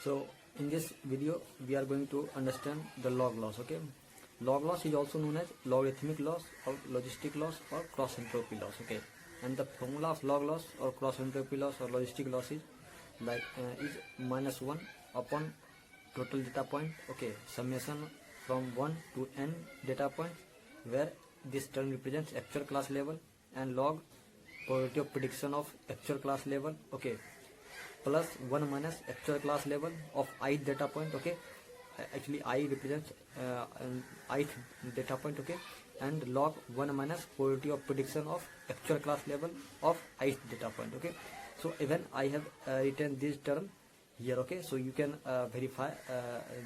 So in this video we are going to understand the log loss. Okay, log loss is also known as logarithmic loss or logistic loss or cross entropy loss. Okay, and the formula of log loss or cross entropy loss or logistic loss is like is -1 upon total data point. Okay, summation from 1 to n data points, where this term represents actual class level, and log probability of prediction of actual class level. Okay, plus 1 minus actual class level of ith data point. Okay, actually I represents ith data point. Okay, and log 1 minus probability of prediction of actual class level of ith data point. Okay, so even I have written this term here. Okay, so you can verify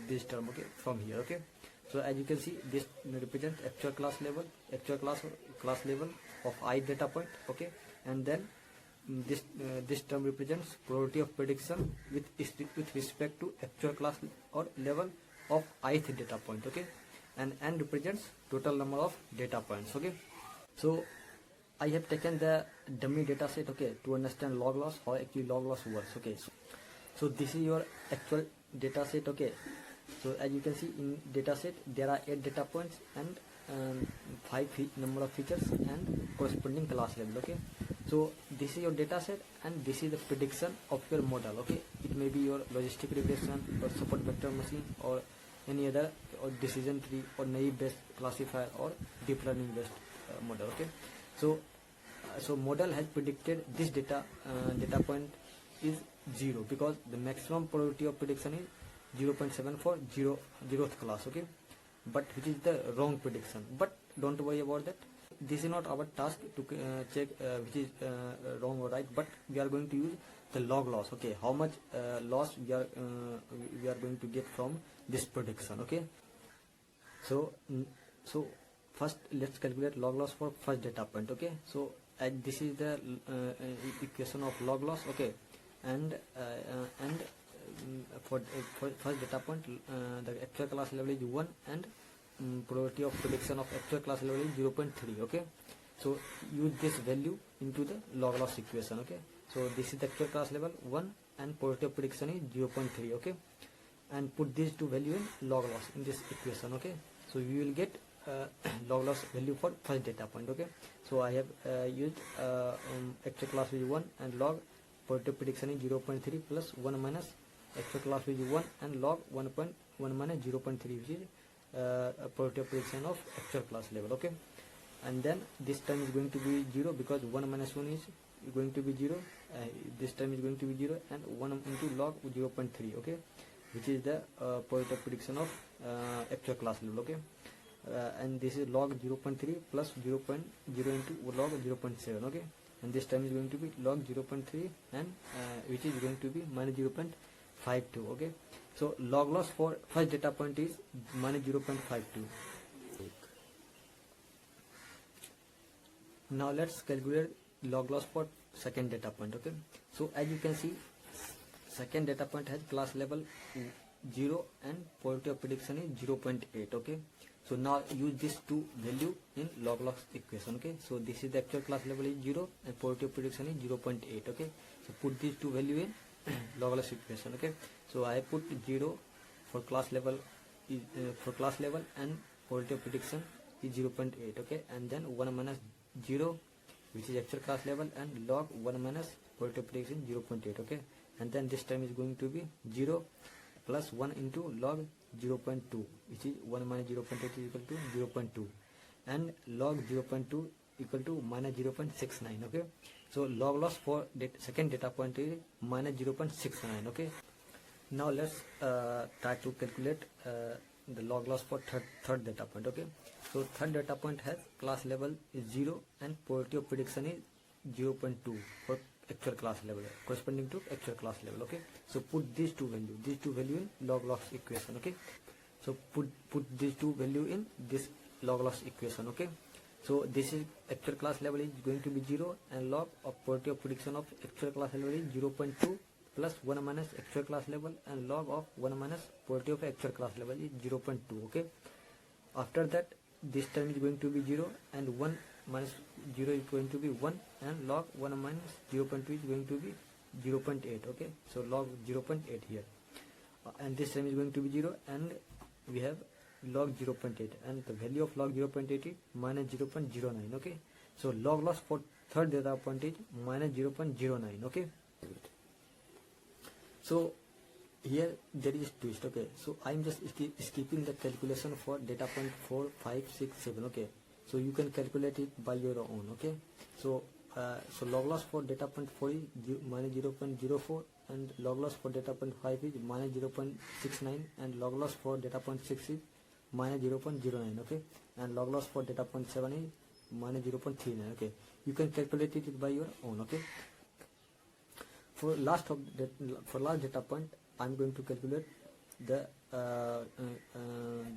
this term, okay, from here. Okay, so as you can see, this represents actual class level, actual class level of ith data point. Okay, and then this term represents probability of prediction with respect to actual class or level of ith data point. Okay, and n represents total number of data points. Okay, so I have taken the dummy data set, okay, to understand log loss, how actually log loss works. Okay, so this is your actual data set. Okay, so as you can see, in data set there are 8 data points and 5 number of features and corresponding class level. Okay, so this is your data set and this is the prediction of your model. Okay, it may be your logistic regression or support vector machine or any other, or decision tree or naive based classifier or deep learning based model. Okay, so model has predicted this data point is 0 because the maximum probability of prediction is 0.7 for 0th class. Okay, but which is the wrong prediction. But don't worry about that. This is not our task to check which is wrong or right, but we are going to use the log loss. Okay, how much loss we are going to get from this prediction. Okay, so first let's calculate log loss for first data point. Okay, so this is the equation of log loss. Okay, and for first data point, the actual class level is 1 and probability of prediction of actual class level is 0.3. Okay, so use this value into the log loss equation. Okay, so this is the actual class level 1 and probability of prediction is 0.3. Okay, and put these two value in log loss in this equation. Okay, so we will get log loss value for first data point. Okay, so I have used actual class is 1 and log probability of prediction is 0.3 plus 1 minus actual class is 1 and log 1.1 minus 0.3, which is probability of prediction of actual class level. Okay, and then this term is going to be 0 because 1 minus 1 is going to be 0. This term is going to be 0 and 1 into log 0.3. Okay, which is the probability of prediction of actual class level. Okay, and this is log 0.3 plus 0.0 into log 0.7. Okay, and this term is going to be log 0.3 and which is going to be minus 0.52. Okay, so log loss for first data point is minus 0.52. Now let's calculate log loss for second data point. Okay, so as you can see, second data point has class level 0 and probability of prediction is 0.8. Okay, so now use these two value in log loss equation. Okay, so this is the actual class level is 0 and probability of prediction is 0.8. Okay, so put these two value in log loss equation. Okay, so I put 0 for class level is and probability of prediction is 0.8. Okay, and then 1 minus 0, which is actual class level, and log 1 minus probability of prediction 0.8. Okay, and then this term is going to be 0 plus 1 into log 0.2, which is 1 minus 0.8 is equal to 0.2, and log 0.2 equal to minus 0.69. Okay, so log loss for second data point is minus 0.69. Okay, now let's try to calculate the log loss for third data point. Okay, so third data point has class level is 0 and probability of prediction is 0.2 for actual class level, corresponding to actual class level. Okay, so put these two value in log loss equation. Okay, so put these two value in this log loss equation. Okay, so this is actual class level is going to be 0 and log of probability of prediction of actual class level is 0.2 plus 1 minus actual class level and log of 1 minus probability of actual class level is 0.2. Okay, after that this term is going to be 0 and 1 minus 0 is going to be 1 and log 1 minus 0.2 is going to be 0.8. Okay, so log 0.8 here. and this term is going to be 0, and we have log 0.8, and the value of log 0.8 is minus 0.09. Okay, so log loss for third data point is minus 0.09. Okay, so here there is twist. Okay, so I'm just skipping the calculation for data point 4, 5, 6, 7. Okay, so you can calculate it by your own. Okay, so log loss for data point 4 is minus 0.04, and log loss for data point 5 is minus 0.69, and log loss for data point 6 is minus 0.09. Okay, and log loss for data point 7 is minus 0.39. Okay, you can calculate it by your own. Okay, for last data point, I'm going to calculate the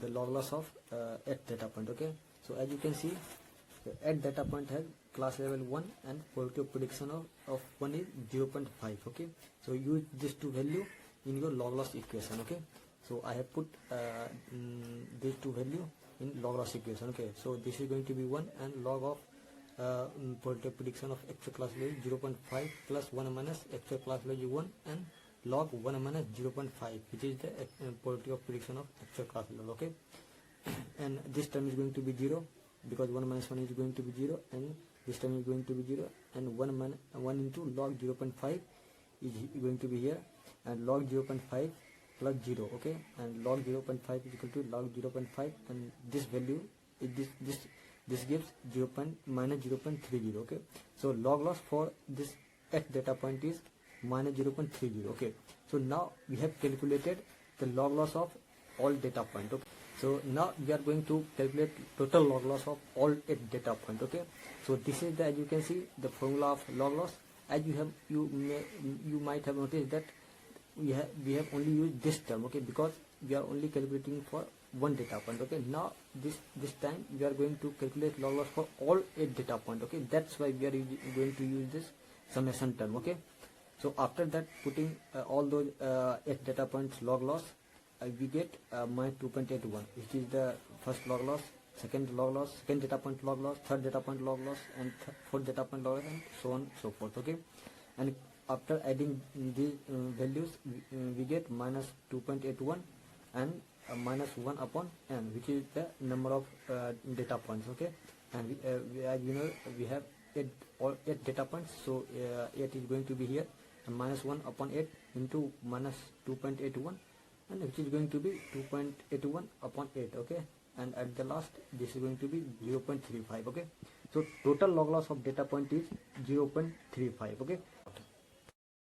log loss of at data point. Okay, so as you can see, at data point has class level 1 and probability of prediction of 1 is 0.5. Okay, so use these two value in your log loss equation. Okay, so I have put these two value in log loss equation. Okay, so this is going to be 1, and log of probability of prediction of actual class value 0.5 plus 1 minus actual class value 1, and log 1 minus 0.5, which is the probability of prediction of actual class value. Okay, and this term is going to be 0, because 1 minus 1 is going to be 0, and this term is going to be 0, and 1 into log 0.5 is going to be here, and log 0.5 plus 0. Okay, and log 0.5 is equal to log 0.5, and this value is this gives minus 0.30. Okay, so log loss for this at data point is minus 0.30. Okay, so now we have calculated the log loss of all data point. Okay, so now we are going to calculate total log loss of all 8 data point. Okay, so this is the, as you can see, the formula of log loss. As you might have noticed that we have only used this term. Okay, because we are only calculating for one data point. Okay, now this time we are going to calculate log loss for all 8 data point. Okay, that's why we are going to use this summation term. Okay, so after that, putting all those 8 data points log loss, we get minus 2.81, which is the first log loss, second log loss, second data point log loss, third data point log loss, and fourth data point log loss, and so on so forth. Okay, and after adding these values, we get minus 2.81 and minus 1 upon n, which is the number of data points. Okay, and as you know, we have 8 data points, so 8 is going to be here, and minus 1 upon 8 into minus 2.81, and which is going to be 2.81 upon 8. Okay, and at the last, this is going to be 0.35. Okay, so total log loss of data point is 0.35. Okay,